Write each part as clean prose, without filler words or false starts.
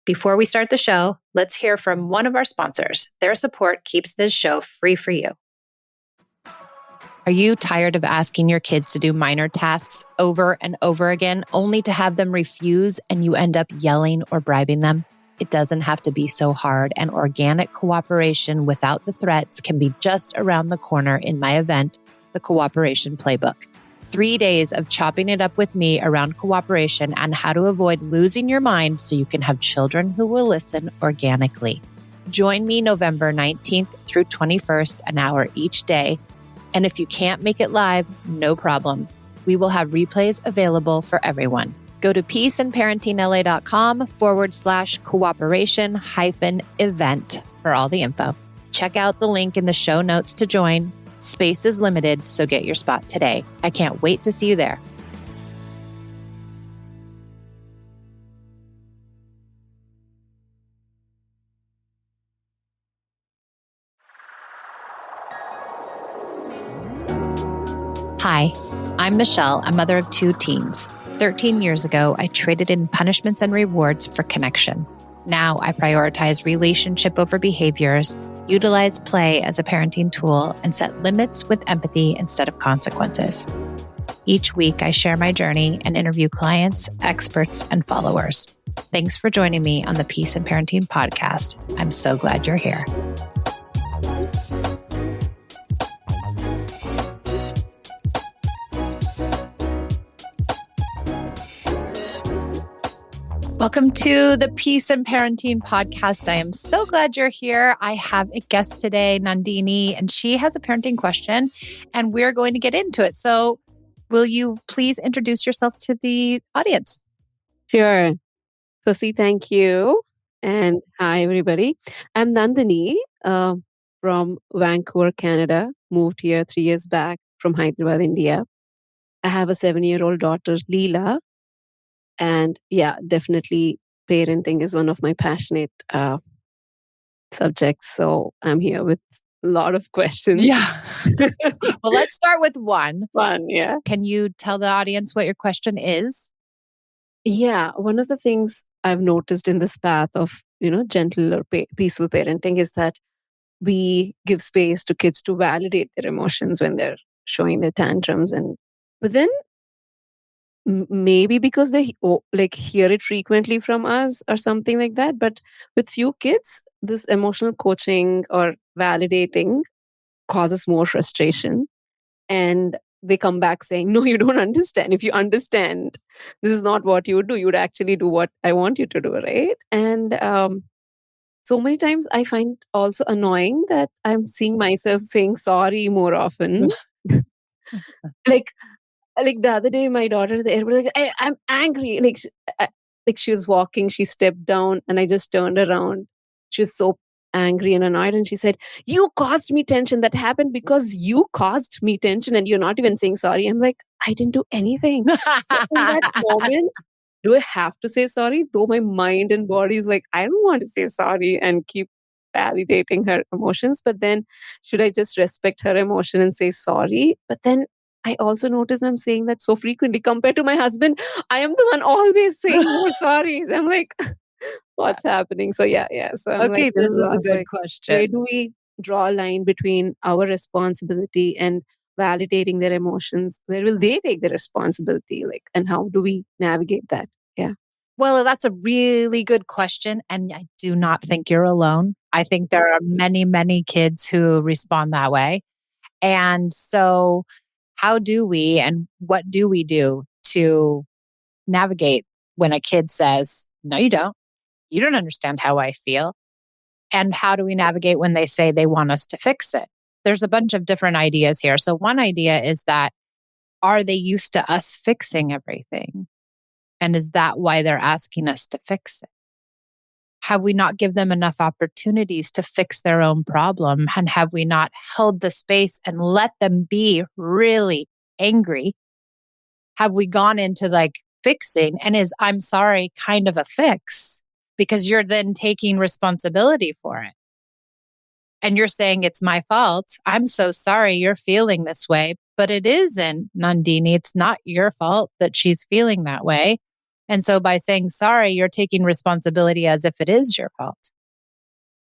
Before we start the show, let's hear from one of our sponsors. Their support keeps this show free for you. Are you tired of asking your kids to do minor tasks over and over again, only to have them refuse and you end up yelling or bribing them? It doesn't have to be so hard, and organic cooperation without the threats can be just around the corner in my event, The Cooperation Playbook. 3 days of chopping it up with me around cooperation and how to avoid losing your mind so you can have children who will listen organically. Join me November 19th through 21st, an hour each day. And if you can't make it live, no problem. We will have replays available for everyone. Go to peaceandparentingla.com/cooperation-event for all the info. Check out the link in the show notes to join. Space is limited, so get your spot today. I can't wait to see you there. Hi, I'm Michelle, a mother of 2 teens. 13 years ago, I traded in punishments and rewards for connection. Now I prioritize relationship over behaviors, utilize play as a parenting tool, and set limits with empathy instead of consequences. Each week, I share my journey and interview clients, experts, and followers. Thanks for joining me on the Peace and Parenting podcast. I'm so glad you're here. Welcome to the Peace and Parenting podcast. I am so glad you're here. I have a guest today, Nandini, and she has a parenting question, and we're going to get into it. So will you please introduce yourself to the audience? Sure. Firstly, thank you. And hi, everybody. I'm Nandini from Vancouver, Canada. Moved here 3 years back from Hyderabad, India. I have a 7-year-old daughter, Leela. And yeah, definitely parenting is one of my passionate subjects. So I'm here with a lot of questions. Yeah. Well, let's start with one. Yeah. Can you tell the audience what your question is? Yeah. One of the things I've noticed in this path of, gentle or peaceful parenting is that we give space to kids to validate their emotions when they're showing their tantrums. But then maybe because they hear it frequently from us or something like that. But with few kids, this emotional coaching or validating causes more frustration. And they come back saying, no, you don't understand. If you understand, this is not what you would do. You would actually do what I want you to do, right? And so many times I find also annoying that I'm seeing myself saying sorry more often. like the other day, my daughter, the airport, I'm angry. She was walking, she stepped down, and I just turned around. She was so angry and annoyed, and she said, "You caused me tension. That happened because you caused me tension, and you're not even saying sorry." I'm like, I didn't do anything. In that moment, do I have to say sorry? Though my mind and body is like, I don't want to say sorry and keep validating her emotions. But then, should I just respect her emotion and say sorry? But then I also notice I'm saying that so frequently compared to my husband. I am the one always saying more sorries. I'm like, what's happening? So yeah. So I'm Okay, like, this is a good question. where do we draw a line between our responsibility and validating their emotions? Where will they take the responsibility? And how do we navigate that? Yeah. Well, that's a really good question. And I do not think you're alone. I think there are many, many kids who respond that way. And so how do we and what do we do to navigate when a kid says, no, you don't. You don't understand how I feel. And how do we navigate when they say they want us to fix it? There's a bunch of different ideas here. So one idea is that, are they used to us fixing everything? And is that why they're asking us to fix it? Have we not given them enough opportunities to fix their own problem? And have we not held the space and let them be really angry? Have we gone into fixing, and is I'm sorry kind of a fix? Because you're then taking responsibility for it. And you're saying, it's my fault. I'm so sorry you're feeling this way. But it isn't, Nandini. It's not your fault that she's feeling that way. And so by saying sorry, you're taking responsibility as if it is your fault.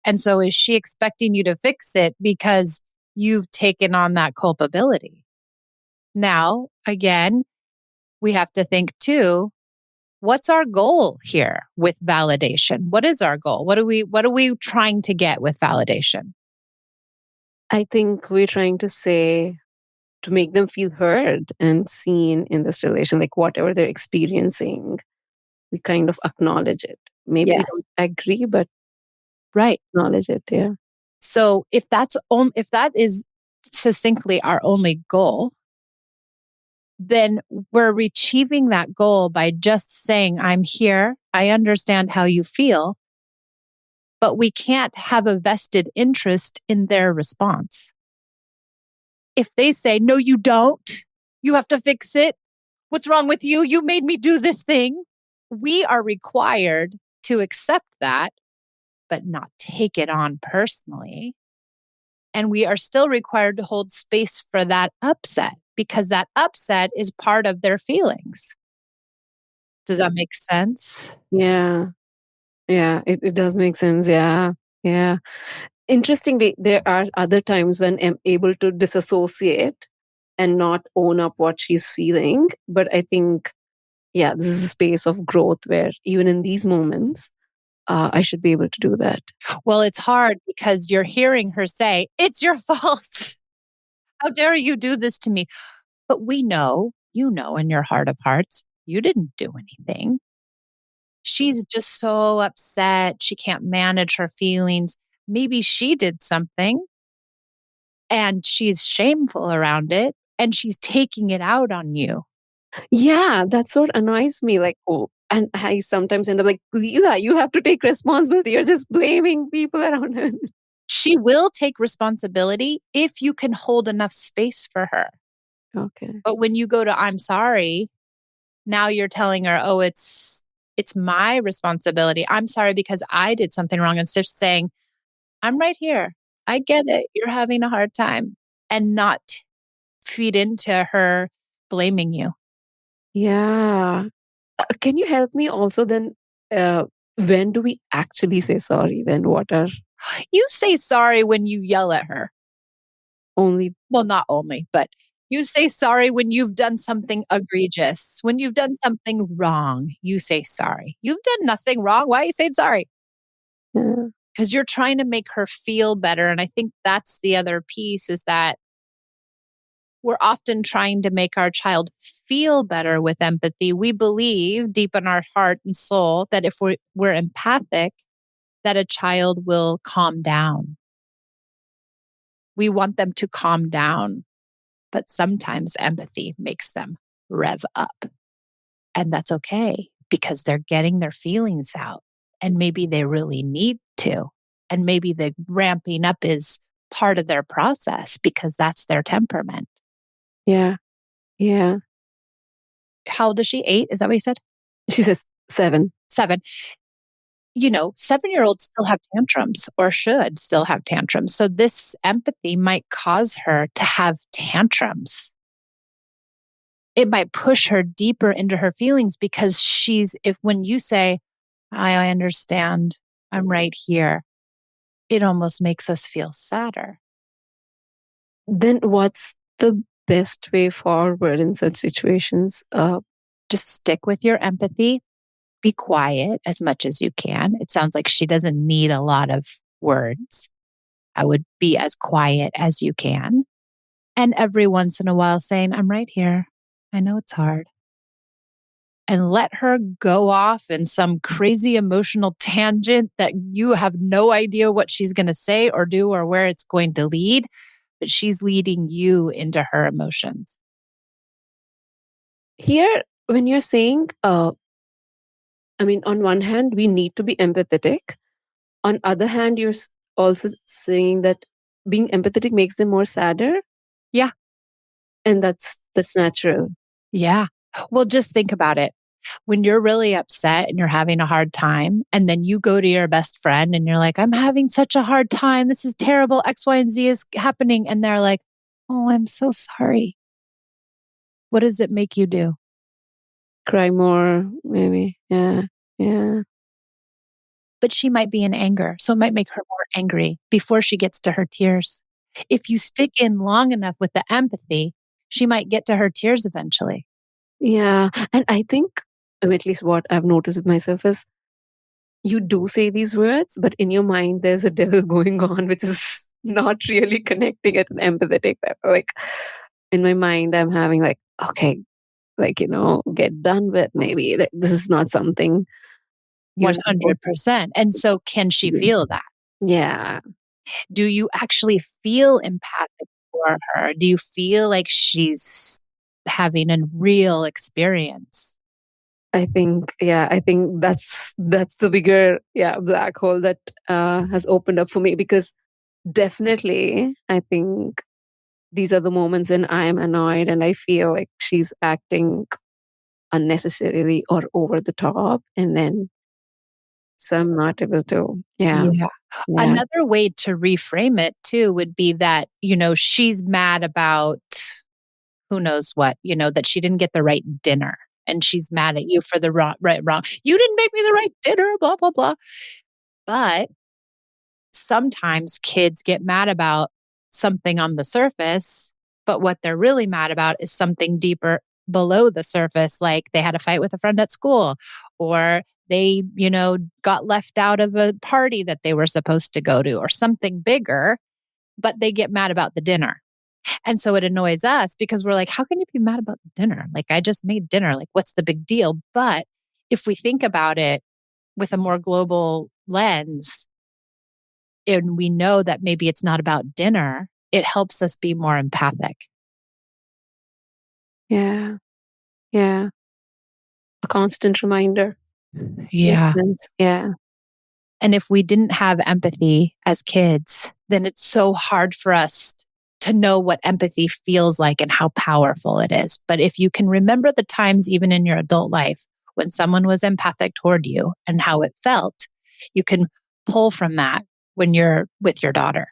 And so is she expecting you to fix it because you've taken on that culpability? Now, again, we have to think too, what's our goal here with validation? What is our goal? What are we trying to get with validation? I think we're trying to say to make them feel heard and seen in this relation, like whatever they're experiencing, we kind of acknowledge it. Maybe we Yes. don't agree, but Right. acknowledge it. Yeah. So if that is succinctly our only goal, then we're achieving that goal by just saying, I'm here. I understand how you feel, but we can't have a vested interest in their response. If they say, no, you don't, you have to fix it. What's wrong with you? You made me do this thing. We are required to accept that, but not take it on personally. And we are still required to hold space for that upset because that upset is part of their feelings. Does that make sense? Yeah. Yeah. It does make sense. Yeah. Yeah. Interestingly, there are other times when I'm able to disassociate and not own up what she's feeling. But I think, yeah, this is a space of growth where even in these moments, I should be able to do that. Well, it's hard because you're hearing her say, it's your fault. How dare you do this to me? But we know, you know, in your heart of hearts, you didn't do anything. She's just so upset. She can't manage her feelings. Maybe she did something and she's shameful around it and she's taking it out on you. Yeah, that's what annoys me. Like, oh, and I sometimes end up like, Leela, you have to take responsibility. You're just blaming people around her. She will take responsibility if you can hold enough space for her. Okay. But when you go to I'm sorry, now you're telling her, "Oh, it's my responsibility. I'm sorry because I did something wrong." Instead of saying, "I'm right here. I get it. You're having a hard time." And not feed into her blaming you. Yeah. Can you help me also then? Uh, when do we actually say sorry? Then what are You say sorry when you yell at her. only, Well, not only, but you say sorry when you've done something egregious. When you've done something wrong, you say sorry. You've done nothing wrong. Why are you saying sorry? uh, Because you're trying to make her feel better. And I think that's the other piece is that we're often trying to make our child feel better with empathy. We believe deep in our heart and soul that if we're empathic, that a child will calm down. We want them to calm down, but sometimes empathy makes them rev up. And that's okay because they're getting their feelings out. And maybe they really need to. And maybe the ramping up is part of their process because that's their temperament. yeah, yeah. How old is she? 8? Is that what you said? She says 7. 7. 7-year-olds still have tantrums or should still have tantrums. So this empathy might cause her to have tantrums. It might push her deeper into her feelings because if when you say, I understand, I'm right here, it almost makes us feel sadder. Then what's the best way forward in such situations? Just stick with your empathy, be quiet as much as you can. It sounds like she doesn't need a lot of words. I would be as quiet as you can. And every once in a while saying, I'm right here. I know it's hard. And let her go off in some crazy emotional tangent that you have no idea what she's going to say or do or where it's going to lead, but she's leading you into her emotions. Here, when you're saying, I mean, on one hand, we need to be empathetic. On other hand, you're also saying that being empathetic makes them more sadder, Yeah. and that's natural. Yeah. Well, just think about it. When you're really upset and you're having a hard time, and then you go to your best friend and you're like, I'm having such a hard time. This is terrible. X, Y, and Z is happening. And they're like, oh, I'm so sorry. What does it make you do? Cry more, maybe. Yeah. Yeah. But she might be in anger. So it might make her more angry before she gets to her tears. If you stick in long enough with the empathy, she might get to her tears eventually. Yeah. And I think, at least what I've noticed with myself is you do say these words, but in your mind, there's a devil going on, which is not really connecting at an empathetic level. Like in my mind, I'm having like, okay, like, get done with maybe. Like, this is not something you're supposed 100%. And so can to she do. feel that? Yeah. Do you actually feel empathic for her? Do you feel like she's having a real experience? I think that's the bigger, black hole that has opened up for me, because definitely I think these are the moments when I am annoyed and I feel like she's acting unnecessarily or over the top, and then so I'm not able to. Yeah. Yeah. Yeah. Another way to reframe it too would be that, she's mad about who knows what, that she didn't get the right dinner and she's mad at you for the wrong. You didn't make me the right dinner, blah, blah, blah. But sometimes kids get mad about something on the surface, but what they're really mad about is something deeper below the surface, like they had a fight with a friend at school, or they, got left out of a party that they were supposed to go to, or something bigger, but they get mad about the dinner. And so it annoys us because we're like, how can you be mad about the dinner? Like, I just made dinner. Like, what's the big deal? But if we think about it with a more global lens, and we know that maybe it's not about dinner, it helps us be more empathic. Yeah. Yeah. A constant reminder. Makes Yeah. sense. Yeah. And if we didn't have empathy as kids, then it's so hard for us to know what empathy feels like and how powerful it is. But if you can remember the times, even in your adult life, when someone was empathic toward you and how it felt, you can pull from that when you're with your daughter.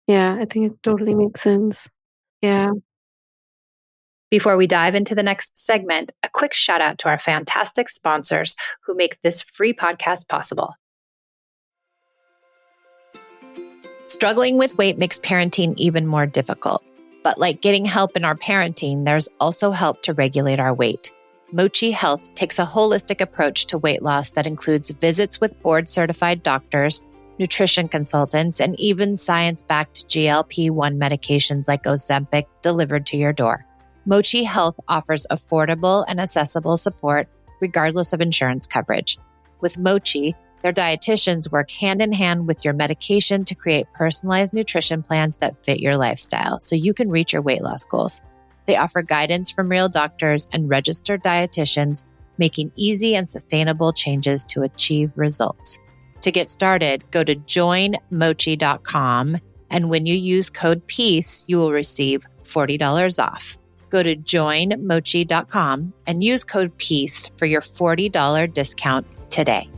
Yeah. I think it totally makes sense. Yeah. Before we dive into the next segment, a quick shout out to our fantastic sponsors who make this free podcast possible. Struggling with weight makes parenting even more difficult. But like getting help in our parenting, there's also help to regulate our weight. Mochi Health takes a holistic approach to weight loss that includes visits with board-certified doctors, nutrition consultants, and even science-backed GLP-1 medications like Ozempic delivered to your door. Mochi Health offers affordable and accessible support regardless of insurance coverage. With Mochi, their dietitians work hand in hand with your medication to create personalized nutrition plans that fit your lifestyle so you can reach your weight loss goals. They offer guidance from real doctors and registered dietitians, making easy and sustainable changes to achieve results. To get started, go to joinmochi.com, and when you use code PEACE, you will receive $40 off. Go to joinmochi.com and use code PEACE for your $40 discount today.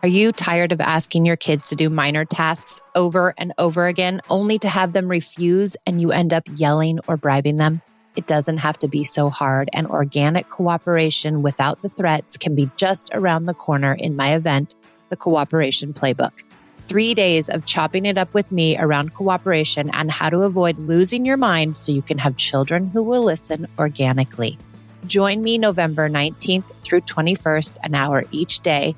Are you tired of asking your kids to do minor tasks over and over again, only to have them refuse and you end up yelling or bribing them? It doesn't have to be so hard, and organic cooperation without the threats can be just around the corner in my event, The Cooperation Playbook. 3 days of chopping it up with me around cooperation and how to avoid losing your mind so you can have children who will listen organically. Join me November 19th through 21st, an hour each day.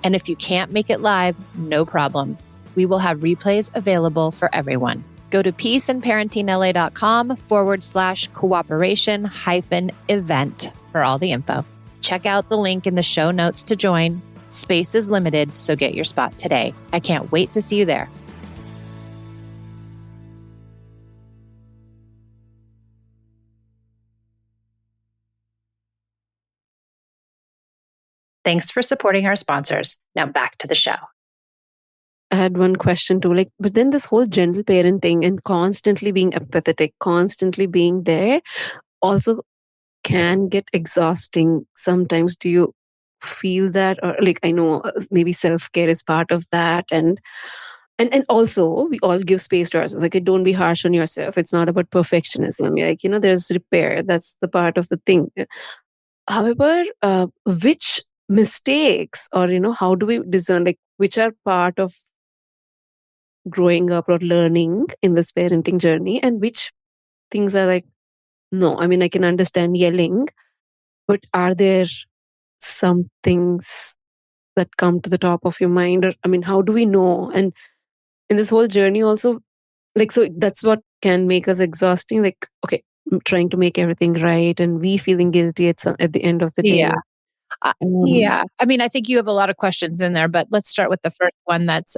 And if you can't make it live, no problem. We will have replays available for everyone. Go to peaceandparentingla.com/cooperation-event for all the info. Check out the link in the show notes to join. Space is limited, so get your spot today. I can't wait to see you there. Thanks for supporting our sponsors. Now back to the show. I had one question too, like, but then this whole gentle parenting and constantly being empathetic, constantly being there also can get exhausting sometimes. Do you feel that? Or like, I know maybe self care is part of that. And And also we all give space to ourselves. Like, don't be harsh on yourself. It's not about perfectionism. You're like, there's repair. That's the part of the thing. However, which mistakes, or how do we discern, like, which are part of growing up or learning in this parenting journey, and which things are like, no, I mean, I can understand yelling, but are there some things that come to the top of your mind? Or, I mean, how do we know? And in this whole journey also, like, so that's what can make us exhausting. Like, okay, trying to make everything right, and we feeling guilty at the end of the day. Yeah. um Yeah. I mean, I think you have a lot of questions in there, but let's start with the first one. That's,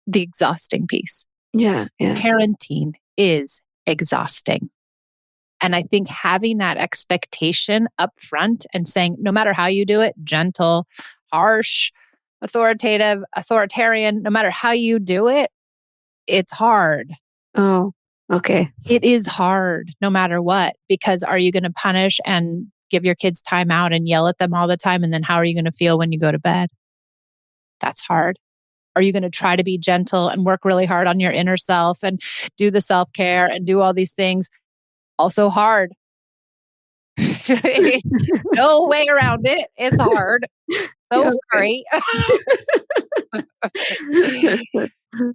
the exhausting piece. yeah, yeah. Parenting is exhausting. And I think having that expectation up front and saying, no matter how you do it, gentle, harsh, authoritative, authoritarian, no matter how you do it, it's hard. Oh, okay. It is hard no matter what, because are you going to punish and give your kids time out and yell at them all the time? And then how are you going to feel when you go to bed? That's hard. Are you going to try to be gentle and work really hard on your inner self and do the self care and do all these things? Also hard. No way around it. It's hard. So Yeah, sorry. okay.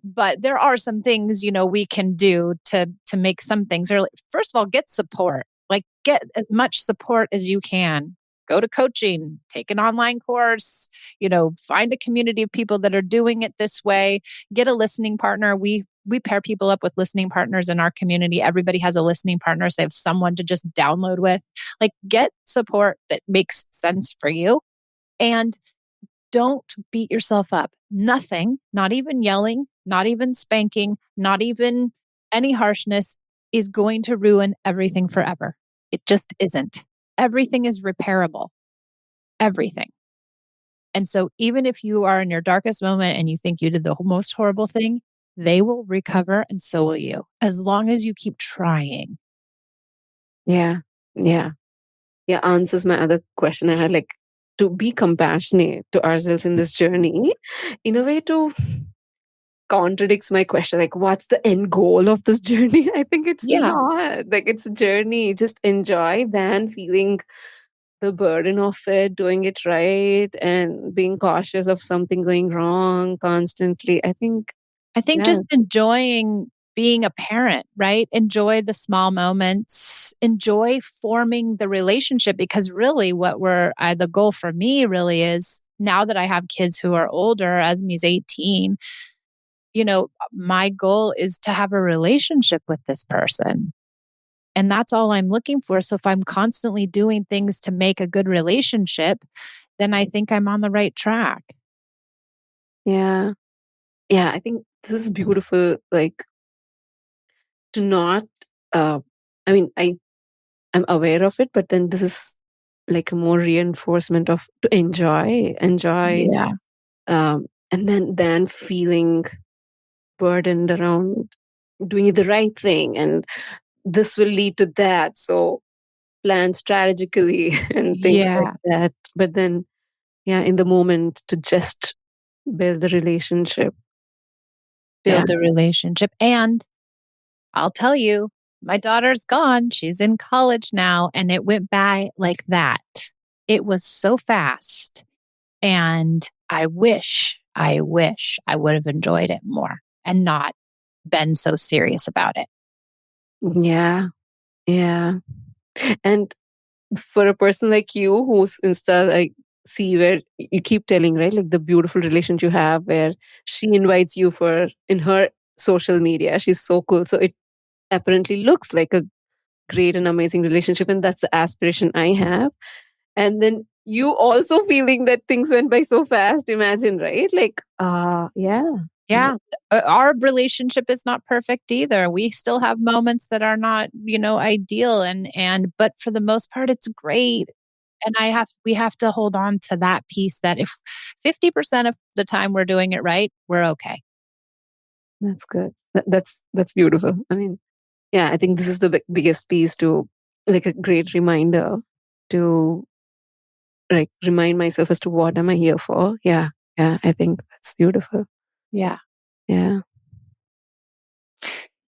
But there are some things, we can do to make some things early. First of all, get support. Like, get as much support as you can. Go to coaching, take an online course, find a community of people that are doing it this way. Get a listening partner. We pair people up with listening partners in our community. Everybody has a listening partner, so they have someone to just download with. Like, get support that makes sense for you. And don't beat yourself up. Nothing, not even yelling, not even spanking, not even any harshness, is going to ruin everything forever. It just isn't. Everything is repairable. Everything. And so, even if you are in your darkest moment and you think you did the most horrible thing, they will recover, and so will you, as long as you keep trying. Yeah, yeah, yeah. Answers my other question I had, like, to be compassionate to ourselves in this journey, in a way, to contradicts my question, like, what's the end goal of this journey? I think it's Yeah. not like it's a journey. Just enjoy than feeling the burden of it, doing it right, and being cautious of something going wrong constantly. I think, I think yeah, just enjoying being a parent, right? Enjoy the small moments, enjoy forming the relationship, because really the goal for me really is, now that I have kids who are older, Esme's 18, my goal is to have a relationship with this person. And that's all I'm looking for. So if I'm constantly doing things to make a good relationship, then I think I'm on the right track. yeah, yeah. I think this is beautiful. Like, to not. Uh, I mean, I'm aware of it, but then this is like a more reinforcement of to enjoy, Yeah. and then feeling burdened around doing the right thing, and this will lead to that, so plan strategically and things like Yeah. that. But then, yeah, in the moment, to just build the relationship. Yeah. Build a relationship. And I'll tell you, my daughter's gone. She's in college now, and it went by like that. It was so fast. And I wish I would have enjoyed it more and not been so serious about it. Yeah, yeah. And for a person like you, who's insta, like, see where you keep telling, right, like the beautiful relationship you have, where she invites you for in her social media. She's so cool, so it apparently looks like a great and amazing relationship, and that's the aspiration I have. And then you also feeling that things went by so fast, imagine, right? Like, yeah, yeah. Yeah. Our relationship is not perfect either. We still have moments that are not, ideal, but for the most part it's great. And we have to hold on to that piece, that if 50% of the time we're doing it right, we're okay. That's good. That's beautiful. I mean, yeah, I think this is the biggest piece, to like a great reminder to, like, remind myself as to what am I here for. Yeah, yeah, I think that's beautiful. Yeah. Yeah.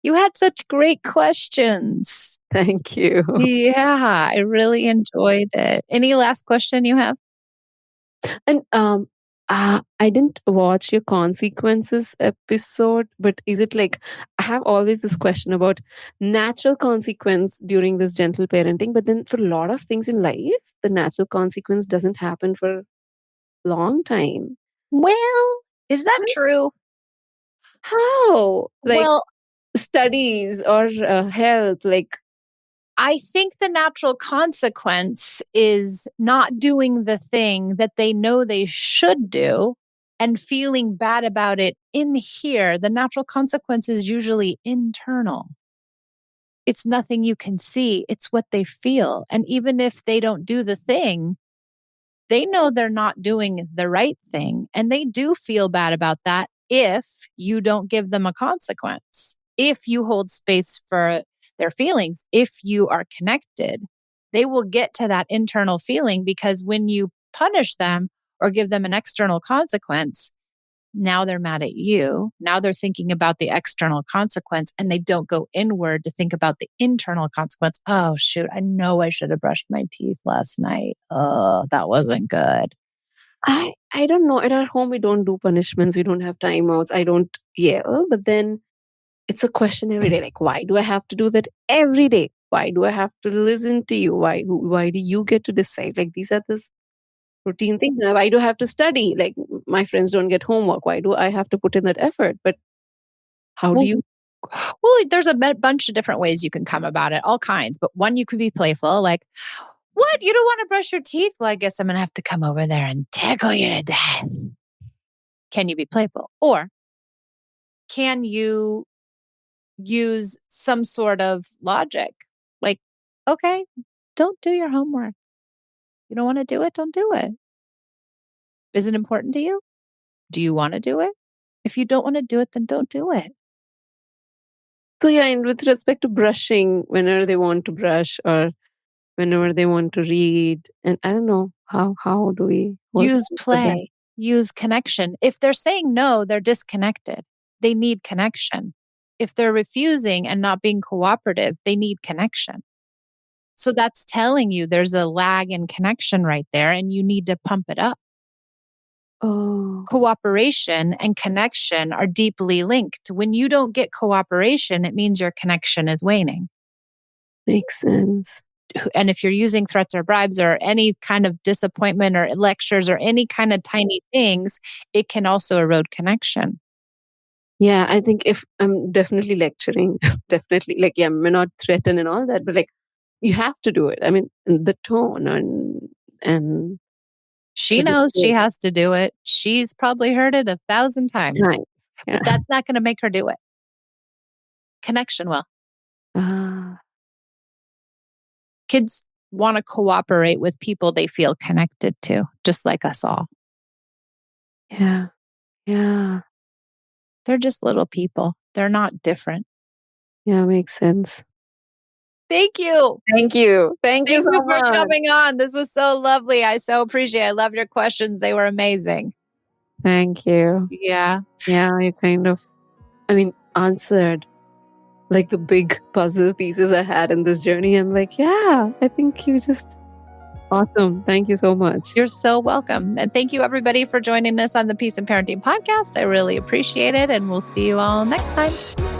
You had such great questions. Thank you. Yeah, I really enjoyed it. Any last question you have? And I didn't watch your consequences episode, but is it like I have always this question about natural consequence during this gentle parenting, but then for a lot of things in life, the natural consequence doesn't happen for a long time. Well, is that true? How? Like Well, studies or health, like, I think the natural consequence is not doing the thing that they know they should do and feeling bad about it in here. The natural consequence is usually internal. It's nothing you can see, it's what they feel. And even if they don't do the thing, they know they're not doing the right thing. And they do feel bad about that if you don't give them a consequence, if you hold space for their feelings, if you are connected, they will get to that internal feeling because when you punish them or give them an external consequence, now they're mad at you. Now they're thinking about the external consequence and they don't go inward to think about the internal consequence. Oh, shoot. I know I should have brushed my teeth last night. Oh, that wasn't good. I don't know. At our home, we don't do punishments. We don't have timeouts. I don't yell, but then it's a question every day. Like, why do I have to do that every day? Why do I have to listen to you? Why do you get to decide? Like, these are this routine things. Now, why do I have to study? Like, my friends don't get homework. Why do I have to put in that effort? But how do Well, you? there's a bunch of different ways you can come about it, all kinds. But one, you could be playful, like, what? You don't want to brush your teeth? Well, I guess I'm going to have to come over there and tickle you to death. Can you be playful? Or can you use some sort of logic? Like, okay, don't do your homework. You don't want to do it? Don't do it. Is it important to you? Do you want to do it? If you don't want to do it, then don't do it. So yeah, and with respect to brushing, whenever they want to brush or whenever they want to read, and I don't know how do we hold Use space for that? play, use connection. If they're saying no, they're disconnected. They need connection. If they're refusing and not being cooperative, they need connection. So that's telling you there's a lag in connection right there, and you need to pump it up. Oh, Cooperation and connection are deeply linked. When you don't get cooperation, it means your connection is waning. makes sense. And if you're using threats or bribes or any kind of disappointment or lectures or any kind of tiny things, it can also erode connection. Yeah, I think if I'm definitely lecturing, definitely like yeah, may not threaten and all that, but like you have to do it. I mean, the tone and She the knows she display has to do it. She's probably heard it 1,000 times, time. Yeah. but that's not going to make her do it. Connection will. Ah, Kids want to cooperate with people they feel connected to, just like us all. yeah. Yeah. They're just little people. They're not different. Yeah, makes sense. Thank you. Thank you. Thank you Thank so you for much. coming on. This was so lovely. I so appreciate it. I love your questions. They were amazing. Thank you. Yeah. Yeah, you kind of I mean, answered like the big puzzle pieces I had in this journey. I'm like, yeah, I think you just awesome. Thank you so much. You're so welcome. And thank you, everybody, for joining us on the Peace and Parenting podcast. I really appreciate it. And we'll see you all next time.